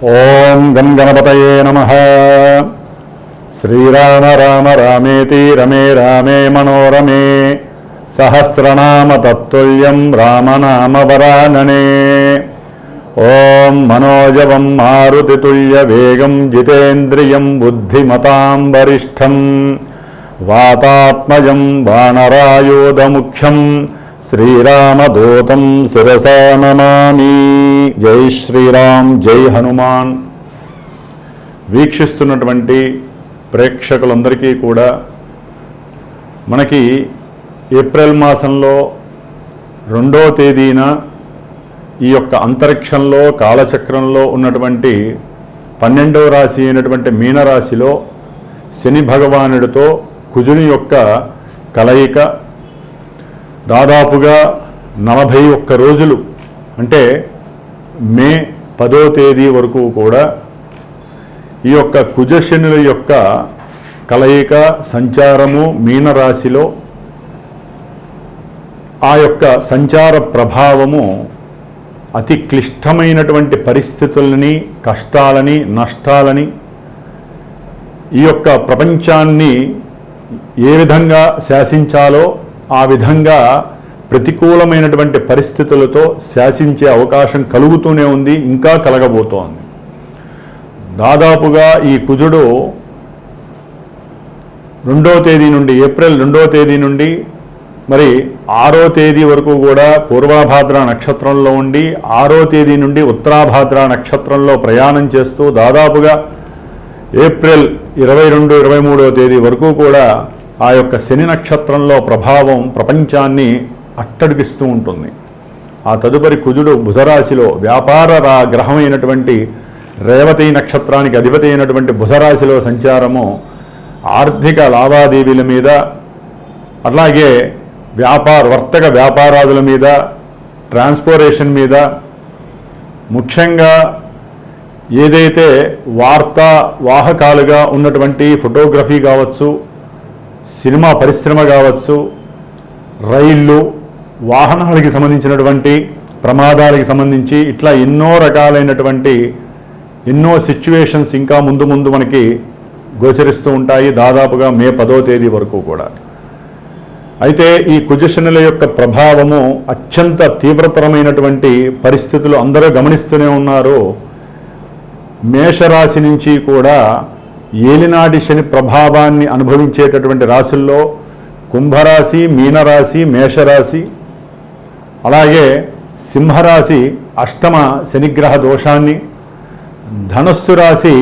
ఓం గం గణపతయే నమః. శ్రీరామ రామ రామేతి రమే రామే మనోరమే సహస్రనామ తత్తుల్యం రామనామ వరాననే. ఓం మనోజవం మారుతితుల్య వేగం జితేంద్రియం బుద్ధిమతాం వరిష్టం వాతాత్మజం వానరాయోధముఖ్యం శ్రీరామదూతం శిరసా నమామి. జై శ్రీరామ్, జై హనుమాన్. వీక్షిస్తున్నటువంటి ప్రేక్షకులందరికీ కూడా మనకి ఏప్రిల్ మాసంలో 2వ తేదీన ఈ యొక్క అంతరిక్షంలో కాలచక్రంలో ఉన్నటువంటి 12వ రాశి అయినటువంటి మీనరాశిలో శని భగవానుడితో కుజుని యొక్క కలయిక దాదాపుగా 41 రోజులు, అంటే మే 10వ తేదీ వరకు కూడా ఈ యొక్క కుజశనుల యొక్క కలయిక సంచారము మీనరాశిలో ఆ యొక్క సంచార ప్రభావము అతి క్లిష్టమైనటువంటి పరిస్థితులని, కష్టాలని, నష్టాలని, ఈ యొక్క ప్రపంచాన్ని ఏ విధంగా శాసించాలో ఆ విధంగా ప్రతికూలమైనటువంటి పరిస్థితులతో శాసించే అవకాశం కలుగుతూనే ఉంది, ఇంకా కలగబోతోంది. దాదాపుగా ఈ కుజుడు 2వ తేదీ నుండి, ఏప్రిల్ 2వ తేదీ నుండి మరి 6వ తేదీ వరకు కూడా పూర్వాభాద్ర నక్షత్రంలో ఉండి 6వ తేదీ నుండి ఉత్తరాభాద్ర నక్షత్రంలో ప్రయాణం చేస్తూ దాదాపుగా ఏప్రిల్ 22, 23వ తేదీ వరకు కూడా ఆ యొక్క శని నక్షత్రంలో ప్రభావం ప్రపంచాన్ని అట్టడిగిస్తూ ఉంటుంది. ఆ తదుపరి కుజుడు బుధరాశిలో వ్యాపార గ్రహమైనటువంటి రేవతి నక్షత్రానికి అధిపతి అయినటువంటి బుధరాశిలో సంచారము ఆర్థిక లావాదేవీల మీద, అట్లాగే వర్తక వ్యాపారాదుల మీద, ట్రాన్స్పోర్టేషన్ మీద, ముఖ్యంగా ఏదైతే వార్తా వాహకాలుగా ఉన్నటువంటి ఫోటోగ్రఫీ కావచ్చు, సినిమా పరిశ్రమ కావచ్చు, రైళ్ళు, వాహనాలకి సంబంధించినటువంటి ప్రమాదాలకి సంబంధించి ఇట్లా ఎన్నో రకాలైనటువంటి ఎన్నో సిచ్యువేషన్స్ ఇంకా ముందు ముందు మనకి గోచరిస్తూ ఉంటాయి, దాదాపుగా మే 10వ తేదీ వరకు కూడా. అయితే ఈ కుజశనుల యొక్క ప్రభావము అత్యంత తీవ్రతరమైనటువంటి పరిస్థితులు అందరూ గమనిస్తూనే ఉన్నారు. మేషరాశి నుంచి కూడా ఏలినాటి శని ప్రభావాన్ని అనుభవించేటటువంటి రాశుల్లో కుంభరాశి, మీనరాశి, మేషరాశి, అలాగే సింహరాశి అష్టమ శనిగ్రహ దోషాన్ని, ధనుస్సు రాశి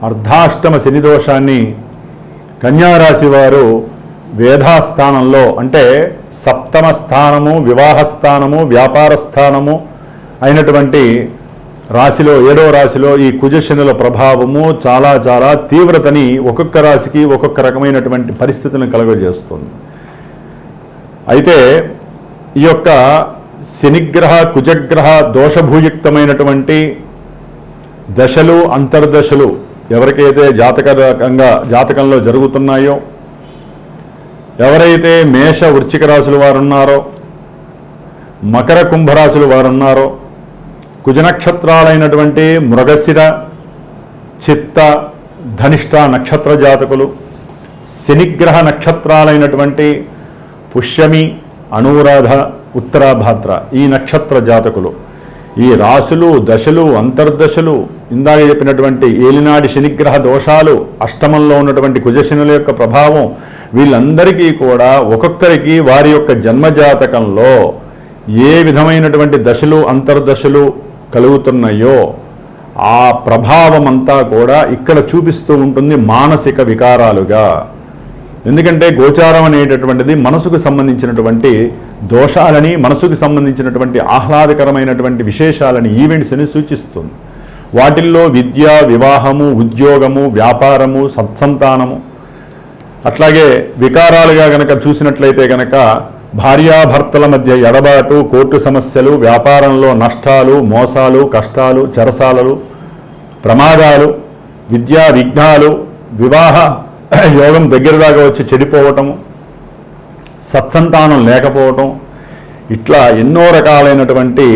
అర్ధాష్టమ శని దోషాన్ని, కన్యారాశి వారు వేధాస్థానంలో అంటే సప్తమ స్థానము, వివాహ స్థానము, వ్యాపార స్థానము అయినటువంటి రాశిలో 7వ రాశిలో ఈ కుజశనుల ప్రభావము చాలా చాలా తీవ్రతని ఒక్కొక్క రాశికి ఒక్కొక్క రకమైనటువంటి పరిస్థితులను కలుగజేస్తుంది. అయితే ఈ యొక్క శనిగ్రహ కుజగ్రహ దోషభూయుక్తమైనటువంటి దశలు, అంతర్దశలు ఎవరికైతే జాతకంలో జరుగుతున్నాయో, ఎవరైతే మేష వృశ్చిక రాశుల వారున్నారో, మకర కుంభరాశుల వారున్నారో, కుజనక్షత్రాలైనటువంటి మృగశిర, చిత్త, ధనిష్ట నక్షత్ర జాతకులు, శనిగ్రహ నక్షత్రాలైనటువంటి పుష్యమి, అనురాధ, ఉత్తరాభాద్ర ఈ నక్షత్ర జాతకులు, ఈ రాశులు, దశలు, అంతర్దశలు, ఇందాక చెప్పినటువంటి ఏలినాటి శనిగ్రహ దోషాలు, అష్టమంలో ఉన్నటువంటి కుజశనుల యొక్క ప్రభావం, వీళ్ళందరికీ కూడా ఒక్కొక్కరికి వారి యొక్క జన్మజాతకంలో ఏ విధమైనటువంటి దశలు, అంతర్దశలు కలుగుతున్నాయో ఆ ప్రభావం అంతా కూడా ఇక్కడ చూపిస్తూ ఉంటుంది మానసిక వికారాలుగా. ఎందుకంటే గోచారం అనేటటువంటిది మనసుకు సంబంధించినటువంటి దోషాలని, మనసుకు సంబంధించినటువంటి ఆహ్లాదకరమైనటువంటి విశేషాలని, ఈవెంట్స్ని సూచిస్తుంది. వాటిల్లో విద్య, వివాహము, ఉద్యోగము, వ్యాపారము, సత్సంతానము, అట్లాగే వికారాలుగా గనక చూసినట్లయితే గనక భార్యాభర్తల మధ్య ఎడబాటు, కోర్టు సమస్యలు, వ్యాపారంలో నష్టాలు, మోసాలు, కష్టాలు, చెరసాలలు, ప్రమాదాలు, విద్యా విఘ్నాలు, వివాహ యోగం దగ్గర దాకా వచ్చి చెడిపోవటము, సత్సంతానం లేకపోవటం, ఇట్లా ఎన్నో రకాలైనటువంటి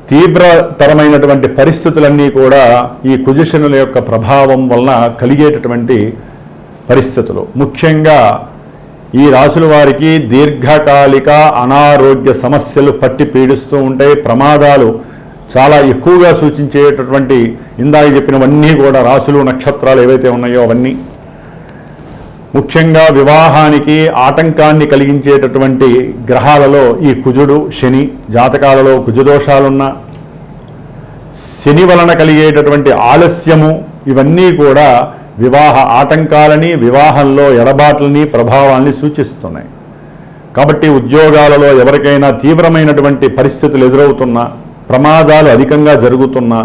తీవ్రతరమైనటువంటి పరిస్థితులన్నీ కూడా ఈ కుజశనుల యొక్క ప్రభావం వలన కలిగేటటువంటి పరిస్థితులు. ముఖ్యంగా ఈ రాశుల వారికి దీర్ఘకాలిక అనారోగ్య సమస్యలు పట్టి పీడిస్తూ ఉంటాయి. ప్రమాదాలు చాలా ఎక్కువగా సూచించేటటువంటి ఇందాక చెప్పినవన్నీ కూడా రాశులు నక్షత్రాలు ఏవైతే ఉన్నాయో అవన్నీ. ముఖ్యంగా వివాహానికి ఆటంకాన్ని కలిగించేటటువంటి గ్రహాలలో ఈ కుజుడు, శని, జాతకాలలో కుజదోషాలున్న, శని వలన కలిగేటటువంటి ఆలస్యము, ఇవన్నీ కూడా వివాహ ఆటంకాలని, వివాహంలో ఎడబాట్లని, ప్రభావాల్ని సూచిస్తున్నాయి. కాబట్టి ఉద్యోగాలలో ఎవరికైనా తీవ్రమైనటువంటి పరిస్థితులు ఎదురవుతున్నా, ప్రమాదాలు అధికంగా జరుగుతున్నా,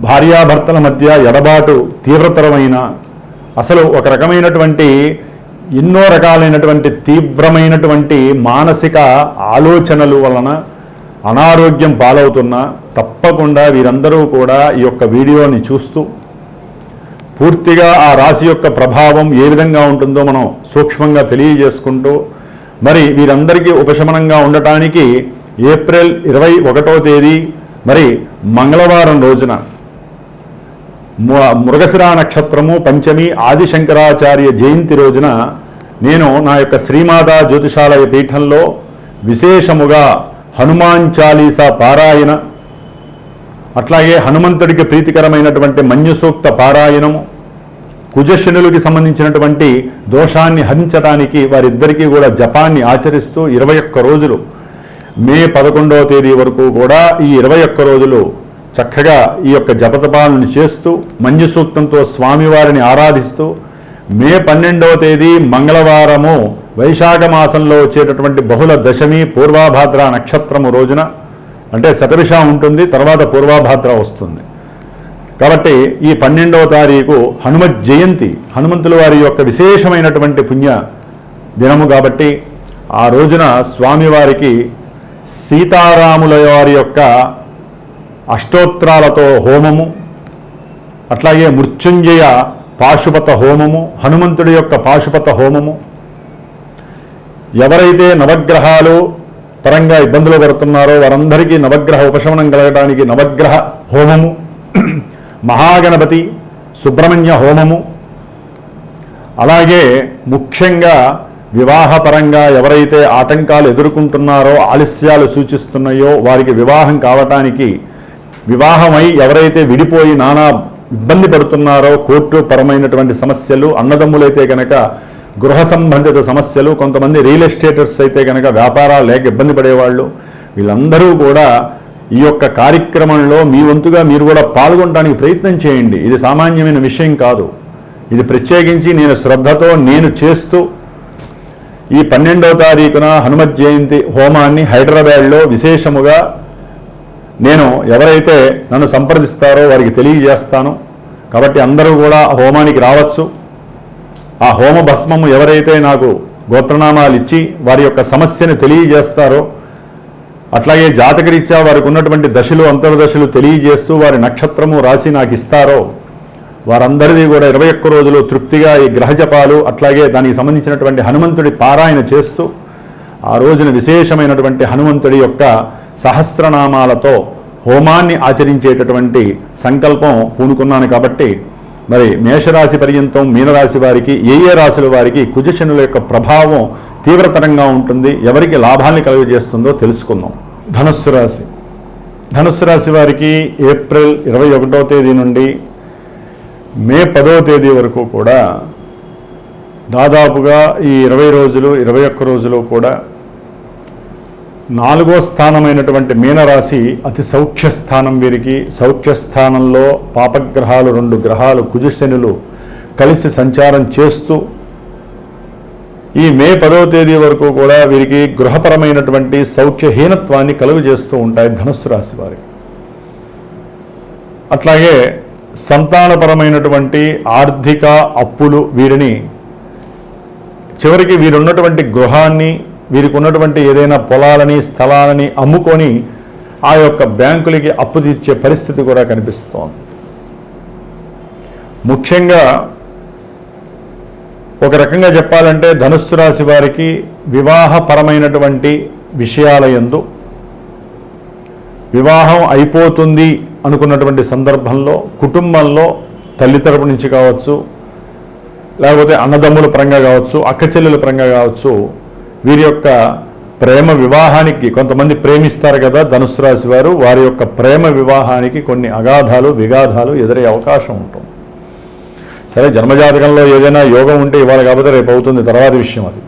భార్యాభర్తల మధ్య ఎడబాటు తీవ్రతరమైన, అసలు ఒక రకమైనటువంటి ఎన్నో రకాలైనటువంటి తీవ్రమైనటువంటి మానసిక ఆలోచనలు వలన అనారోగ్యం పాలవుతున్నా తప్పకుండా వీరందరూ కూడా ఈ యొక్క వీడియోని చూస్తూ పూర్తిగా ఆ రాశి యొక్క ప్రభావం ఏ విధంగా ఉంటుందో మనం సూక్ష్మంగా తెలియజేసుకుంటూ, మరి వీరందరికీ ఉపశమనంగా ఉండటానికి ఏప్రిల్ 21వ తేదీ మరి మంగళవారం రోజున మృగశిరా నక్షత్రము, పంచమి, ఆదిశంకరాచార్య జయంతి రోజున నేను నా యొక్క శ్రీమాతా జ్యోతిషాలయ పీఠంలో విశేషముగా హనుమాన్ చాలీసా పారాయణ, అట్లాగే హనుమంతుడికి ప్రీతికరమైనటువంటి మన్యుసూక్త పారాయణము, కుజశనులకి సంబంధించినటువంటి దోషాన్ని హరించడానికి వారిద్దరికీ కూడా జపాన్ని ఆచరిస్తూ 21 రోజులు మే 11వ తేదీ వరకు కూడా ఈ 21 రోజులు చక్కగా ఈ యొక్క జపతపాలను చేస్తూ మంజుసూక్తంతో స్వామివారిని ఆరాధిస్తూ మే 12వ తేదీ మంగళవారము వైశాఖ మాసంలో వచ్చేటటువంటి బహుళ దశమి పూర్వాభాద్ర నక్షత్రము రోజున, అంటే శతభిష ఉంటుంది, తర్వాత పూర్వాభాద్ర వస్తుంది. కాబట్టి ఈ 12వ తారీఖు హనుమత్ జయంతి, హనుమంతుల వారి యొక్క విశేషమైనటువంటి పుణ్య దినము కాబట్టి ఆ రోజున స్వామివారికి సీతారాముల వారి యొక్క అష్టోత్తరాలతో హోమము, అట్లాగే మృత్యుంజయ పాశుపత హోమము, హనుమంతుడి యొక్క పాశుపత హోమము, ఎవరైతే నవగ్రహాలు పరంగా ఇబ్బందులు పడుతున్నారో వారందరికీ నవగ్రహ ఉపశమనం కలగడానికి నవగ్రహ హోమము, మహాగణపతి సుబ్రహ్మణ్య హోమము, అలాగే ముఖ్యంగా వివాహపరంగా ఎవరైతే ఆటంకాలు ఎదుర్కొంటున్నారో, ఆలస్యాలు సూచిస్తున్నాయో వారికి వివాహం కావటానికి, వివాహమై ఎవరైతే విడిపోయి నానా ఇబ్బంది పడుతున్నారో, కోర్టు పరమైనటువంటి సమస్యలు, అన్నదమ్ములైతే కనుక గృహ సంబంధిత సమస్యలు, కొంతమంది రియల్ ఎస్టేటర్స్ అయితే కనుక వ్యాపారాలు లేక ఇబ్బంది పడేవాళ్ళు, వీళ్ళందరూ కూడా ఈ యొక్క కార్యక్రమంలో మీ వంతుగా మీరు కూడా పాల్గొనడానికి ప్రయత్నం చేయండి. ఇది సామాన్యమైన విషయం కాదు. ఇది ప్రత్యేకించి నేను శ్రద్ధతో నేను చేస్తూ ఈ 12వ తారీఖున హనుమత్ జయంతి హోమాన్ని హైదరాబాద్లో విశేషముగా నేను ఎవరైతే నన్ను సంప్రదిస్తారో వారికి తెలియజేస్తాను. కాబట్టి అందరూ కూడా హోమానికి రావచ్చు. ఆ హోమ భస్మము ఎవరైతే నాకు గోత్రనామాలు ఇచ్చి వారి యొక్క సమస్యను తెలియజేస్తారో, అట్లాగే జాతకరీత్యా వారికి ఉన్నటువంటి దశలు అంతర్దశలు తెలియజేస్తూ వారి నక్షత్రము రాసి నాకు ఇస్తారో వారందరిది కూడా 21 రోజులు తృప్తిగా ఈ గ్రహ జపాలు, అట్లాగే దానికి సంబంధించినటువంటి హనుమంతుడి పారాయణ చేస్తూ ఆ రోజున విశేషమైనటువంటి హనుమంతుడి యొక్క సహస్రనామాలతో హోమాన్ని ఆచరించేటటువంటి సంకల్పం పూనుకున్నాను. కాబట్టి మరి మేషరాశి పర్యంతం మీనరాశి వారికి, ఏ రాశుల వారికి కుజశనుల యొక్క ప్రభావం తీవ్రతరంగా ఉంటుంది, ఎవరికి లాభాన్ని కలుగజేస్తుందో తెలుసుకుందాం. ధనుస్సు రాశి. ధనుస్సు రాశి వారికి ఏప్రిల్ 21వ తేదీ నుండి మే 10వ తేదీ వరకు కూడా దాదాపుగా ఈ 20 రోజులు 21 రోజులు కూడా 4వ స్థానమైనటువంటి మీనరాశి అతి సౌఖ్య స్థానం. వీరికి సౌఖ్య స్థానంలో పాపగ్రహాలు 2 గ్రహాలు కుజశనులు కలిసి సంచారం చేస్తూ ఈ మే 10వ తేదీ వరకు కూడా వీరికి గృహపరమైనటువంటి సౌఖ్యహీనత్వాన్ని కలుగజేస్తూ ఉంటాయి ధనుస్సు రాశి వారికి. అట్లాగే సంతానపరమైనటువంటి ఆర్థిక అప్పులు వీరిని చివరికి వీరున్నటువంటి గృహాన్ని, వీరికి ఉన్నటువంటి ఏదైనా పొలాలని స్థలాలని అమ్ముకొని ఆ యొక్క బ్యాంకులకి అప్పు తీర్చే పరిస్థితి కూడా కనిపిస్తోంది. ముఖ్యంగా ఒక రకంగా చెప్పాలంటే ధనుస్సు రాశి వారికి వివాహపరమైనటువంటి విషయాల యందు వివాహం అయిపోతుంది అనుకున్నటువంటి సందర్భంలో కుటుంబంలో తల్లి తరపు నుంచి కావచ్చు, లేకపోతే అన్నదమ్ముల పరంగా కావచ్చు, అక్క చెల్లెల పరంగా కావచ్చు, వీరి యొక్క ప్రేమ వివాహానికి, కొంతమంది ప్రేమిస్తారు కదా ధనుస్సు రాశి వారు, వారి యొక్క ప్రేమ వివాహానికి కొన్ని అగాధాలు విగాధాలు ఎదురయ్యే అవకాశం ఉంటుంది. సరే, జన్మజాతకంలో ఏదైనా యోగం ఉంటే ఇవాళ కాకపోతే రేపు అవుతుంది, తర్వాత విషయం అది.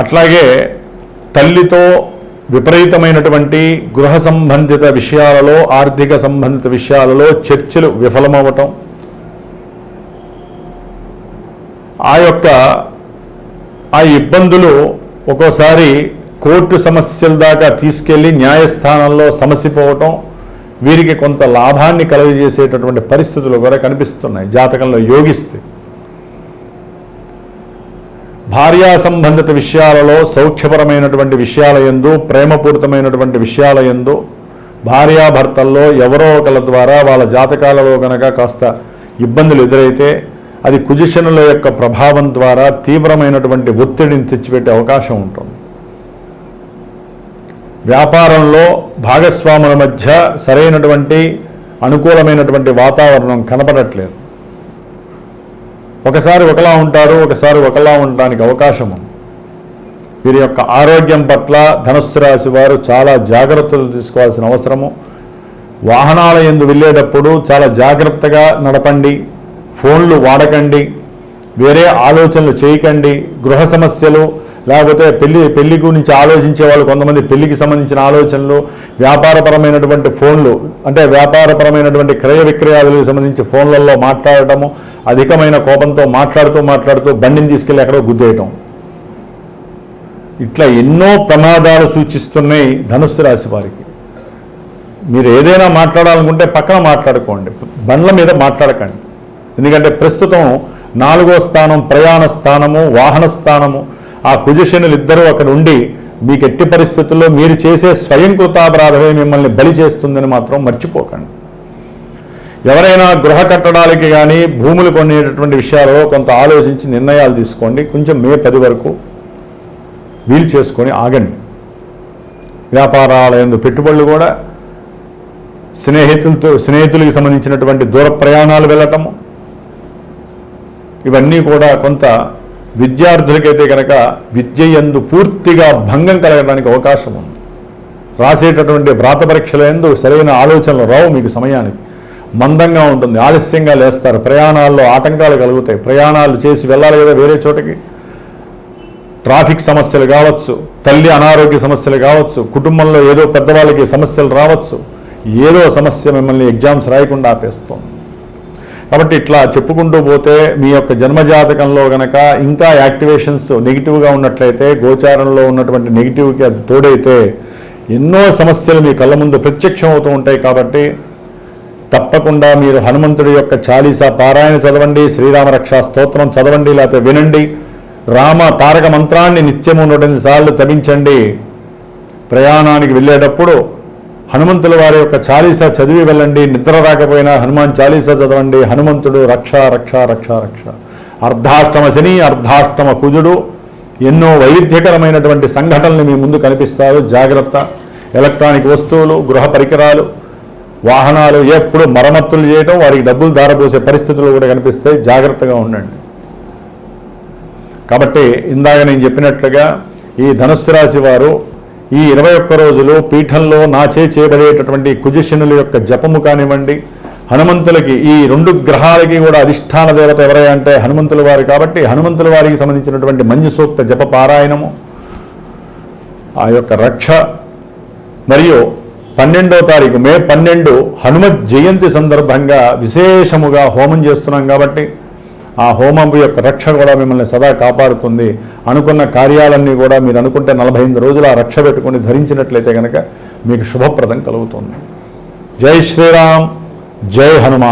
అట్లాగే తల్లితో విపరీతమైనటువంటి గృహ సంబంధిత విషయాలలో, ఆర్థిక సంబంధిత విషయాలలో చర్చలు విఫలమవటం, ఆ ఇబ్బందులు ఒక్కోసారి కోర్టు సమస్యల దాకా తీసుకెళ్లి న్యాయస్థానంలో సమసిపోవటం, వీరికి కొంత లాభాన్ని కలుగజేసేటటువంటి పరిస్థితులు కూడా కనిపిస్తున్నాయి జాతకంలో యోగిస్తే. భార్యా సంబంధిత విషయాలలో, సౌఖ్యపరమైనటువంటి విషయాల యందు, ప్రేమపూరితమైనటువంటి విషయాల యందు భార్యాభర్తల్లో ఎవరో ఒకళ్ళ ద్వారా వాళ్ళ జాతకాలలో కనుక కాస్త ఇబ్బందులు ఎదురైతే అది కుజశనుల యొక్క ప్రభావం ద్వారా తీవ్రమైనటువంటి ఒత్తిడిని తెచ్చిపెట్టే అవకాశం ఉంటుంది. వ్యాపారంలో భాగస్వాముల మధ్య సరైనటువంటి అనుకూలమైనటువంటి వాతావరణం కనపడట్లేదు. ఒకసారి ఒకలా ఉంటారు, ఒకసారి ఒకలా ఉండడానికి అవకాశం ఉంది. వీరి యొక్క ఆరోగ్యం పట్ల ధనుస్సు రాశి వారు చాలా జాగ్రత్తలు తీసుకోవాల్సిన అవసరము. వాహనాల యందు వెళ్ళేటప్పుడు చాలా జాగ్రత్తగా నడపండి, ఫోన్లు వాడకండి, వేరే ఆలోచనలు చేయకండి. గృహ సమస్యలు, లేకపోతే పెళ్లి గురించి ఆలోచించే వాళ్ళు కొంతమంది పెళ్లికి సంబంధించిన ఆలోచనలు, వ్యాపారపరమైనటువంటి ఫోన్లు, అంటే వ్యాపారపరమైనటువంటి క్రయ విక్రయాలకు సంబంధించి ఫోన్లలో మాట్లాడటము, అధికమైన కోపంతో మాట్లాడుతూ బండిని తీసుకెళ్ళి ఎక్కడో గుద్దేయటం, ఇట్లా ఎన్నో ప్రమాదాలు సూచిస్తున్నాయి ధనుస్సు రాశి వారికి. మీరు ఏదైనా మాట్లాడాలనుకుంటే పక్కన మాట్లాడుకోండి, బండ్ల మీద మాట్లాడకండి. ఎందుకంటే ప్రస్తుతం 4వ స్థానం ప్రయాణ స్థానము, వాహన స్థానము, ఆ కుజశనులు ఇద్దరూ అక్కడ ఉండి మీకు ఎట్టి పరిస్థితుల్లో మీరు చేసే స్వయంకృతాపరాధమే మిమ్మల్ని బలి చేస్తుందని మాత్రం మర్చిపోకండి. ఎవరైనా గృహ కట్టడాలకి కానీ భూములు కొనేటటువంటి విషయాలలో కొంత ఆలోచించి నిర్ణయాలు తీసుకోండి. కొంచెం మే 10 వరకు వీలు చేసుకొని ఆగండి. వ్యాపారాల యందు పెట్టుబడులు కూడా, స్నేహితులకి సంబంధించినటువంటి దూర ప్రయాణాలు వెళ్ళటము, ఇవన్నీ కూడా కొంత విద్యార్థులకైతే కనుక విద్య యందు పూర్తిగా భంగం కలగడానికి అవకాశం ఉంది. రాసేటటువంటి వ్రాత పరీక్షల యందు సరైన ఆలోచనలు రావు, మీకు సమయానికి మందంగా ఉంటుంది, ఆలస్యంగా లేస్తారు, ప్రయాణాల్లో ఆటంకాలు కలుగుతాయి. ప్రయాణాలు చేసి వెళ్ళాలి కదా వేరే చోటకి, ట్రాఫిక్ సమస్యలు కావచ్చు, తల్లి అనారోగ్య సమస్యలు కావచ్చు, కుటుంబంలో ఏదో పెద్దవాళ్ళకి సమస్యలు రావచ్చు, ఏదో సమస్య మిమ్మల్ని ఎగ్జామ్స్ రాయకుండా ఆపేస్తుంది. కాబట్టి ఇట్లా చెప్పుకుంటూ పోతే మీ యొక్క జన్మజాతకంలో కనుక ఇంకా యాక్టివేషన్స్ నెగిటివ్గా ఉన్నట్లయితే, గోచారంలో ఉన్నటువంటి నెగిటివ్కి అది తోడైతే ఎన్నో సమస్యలు మీ కళ్ళ ముందు ప్రత్యక్షం అవుతూ ఉంటాయి. కాబట్టి తప్పకుండా మీరు హనుమంతుడి యొక్క చాలీసా పారాయణ చదవండి, శ్రీరామ రక్షా స్తోత్రం చదవండి, లేకపోతే వినండి, రామ తారక మంత్రాన్ని నిత్యము 108 సార్లు తపించండి. ప్రయాణానికి వెళ్ళేటప్పుడు హనుమంతుల వారి యొక్క చాలీసా చదివి వెళ్ళండి. నిద్ర రాకపోయినా హనుమాన్ చాలీసా చదవండి. హనుమంతుడు రక్ష రక్ష రక్ష రక్ష. అర్ధాష్టమ శని, అర్ధాష్టమ కుజుడు, ఎన్నో వైవిధ్యకరమైనటువంటి సంఘటనలు మీ ముందు కనిపిస్తారు. జాగ్రత్త. ఎలక్ట్రానిక్ వస్తువులు, గృహ పరికరాలు, వాహనాలు ఎప్పుడు మరమ్మతులు చేయడం, వారికి డబ్బులు దారపోసే పరిస్థితులు కూడా కనిపిస్తాయి. జాగ్రత్తగా ఉండండి. కాబట్టి ఇందాక నేను చెప్పినట్లుగా ఈ ధనుస్సు రాశి వారు ఈ 21 రోజులు పీఠంలో నాచే చేయబడేటటువంటి కుజశనుల యొక్క జపము కానివ్వండి, హనుమంతులకి ఈ 2 గ్రహాలకి కూడా అధిష్టాన దేవత ఎవరైనా అంటే హనుమంతుల వారు. కాబట్టి హనుమంతుల వారికి సంబంధించినటువంటి మంజు సూక్త జప పారాయణము, ఆ యొక్క రక్ష, మరియు 12వ తారీఖు మే 12 హనుమత్ జయంతి సందర్భంగా విశేషముగా హోమం చేస్తున్నాం. కాబట్టి ఆ హోమం యొక్క రక్ష కూడా మిమ్మల్ని సదా కాపాడుతుంది. అనుకున్న కార్యాలన్నీ కూడా మీరు అనుకుంటే 45 రోజులు ఆ రక్ష పెట్టుకుని ధరించినట్లయితే కనుక మీకు శుభప్రదం కలుగుతుంది. జై శ్రీరామ్, జై హనుమాన్.